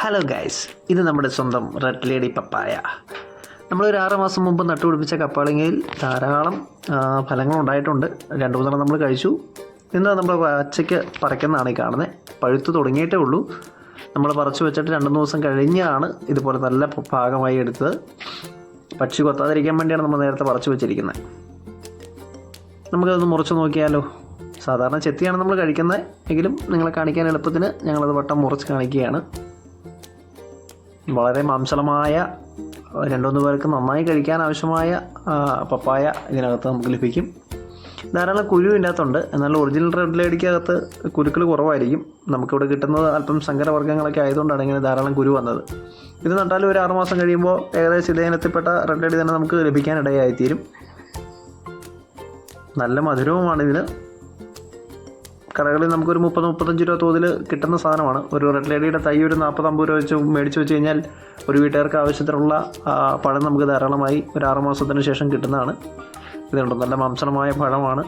Hello guys, ഇത് നമ്മുടെ സ്വന്തം റെഡ് ലേഡി പപ്പായ. നമ്മളൊരു 6 മാസം മുമ്പ് നട്ടുപിടിപ്പിച്ച കപ്പാളിങ്ങയിൽ ധാരാളം ഫലങ്ങളുണ്ടായിട്ടുണ്ട്. 2-3 നമ്മൾ കഴിച്ചു. ഇന്ന് നമ്മൾ പച്ചയ്ക്ക് പറിക്കുന്നതാണ് ഈ കാണുന്നത്. പഴുത്ത് തുടങ്ങിയിട്ടേ ഉള്ളൂ. നമ്മൾ പറിച്ചു വെച്ചിട്ട് 2-3 ദിവസം കഴിഞ്ഞാണ് ഇതുപോലെ നല്ല പാകമായി എടുത്തത്. പക്ഷി കൊത്താതിരിക്കാൻ വേണ്ടിയാണ് നമ്മൾ നേരത്തെ പറിച്ചു വെച്ചിരിക്കുന്നത്. നമുക്കതൊന്ന് മുറിച്ച് നോക്കിയാലോ. സാധാരണ ചെത്തിയാണ് നമ്മൾ കഴിക്കുന്നത്, എങ്കിലും നിങ്ങളെ കാണിക്കാൻ എളുപ്പത്തിന് ഞങ്ങളത് വട്ടം മുറിച്ച് കാണിക്കുകയാണ്. വളരെ മാംസളമായ 2-3 പേർക്ക് നന്നായി കഴിക്കാൻ ആവശ്യമായ പപ്പായ ഇതിനകത്ത് നമുക്ക് ലഭിക്കും. ധാരാളം കുരു ഇതിനകത്തുണ്ട്. എന്നാൽ ഒറിജിനൽ റെഡ് ലേഡിക്കകത്ത് കുരുക്കൾ കുറവായിരിക്കും. നമുക്കിവിടെ കിട്ടുന്നത് അല്പം സങ്കരവർഗ്ഗങ്ങളൊക്കെ ആയതുകൊണ്ടാണ് ഇങ്ങനെ ധാരാളം കുരു വന്നത്. ഇത് നട്ടാലും ഒരു 6 മാസം കഴിയുമ്പോൾ ഏകദേശം ഇതേ ഇനത്തിൽപ്പെട്ട റെഡ് ലേഡി തന്നെ നമുക്ക് ലഭിക്കാനിടയായിത്തീരും. നല്ല മധുരവുമാണ് ഇതിന്. കടകളിൽ നമുക്കൊരു 30-35 രൂപ തോതിൽ കിട്ടുന്ന സാധനമാണ്. ഒരു റെഡ് ലേഡിയുടെ തൈ ഒരു 40-50 രൂപ വെച്ച് മേടിച്ച് വെച്ച് കഴിഞ്ഞാൽ ഒരു വീട്ടുകാർക്ക് ആവശ്യത്തിനുള്ള പഴം നമുക്ക് ധാരാളമായി ഒരു 6 മാസത്തിന് ശേഷം കിട്ടുന്നതാണ്. ഇതുകൊണ്ട് നല്ല മാംസളമായ പഴമാണ്.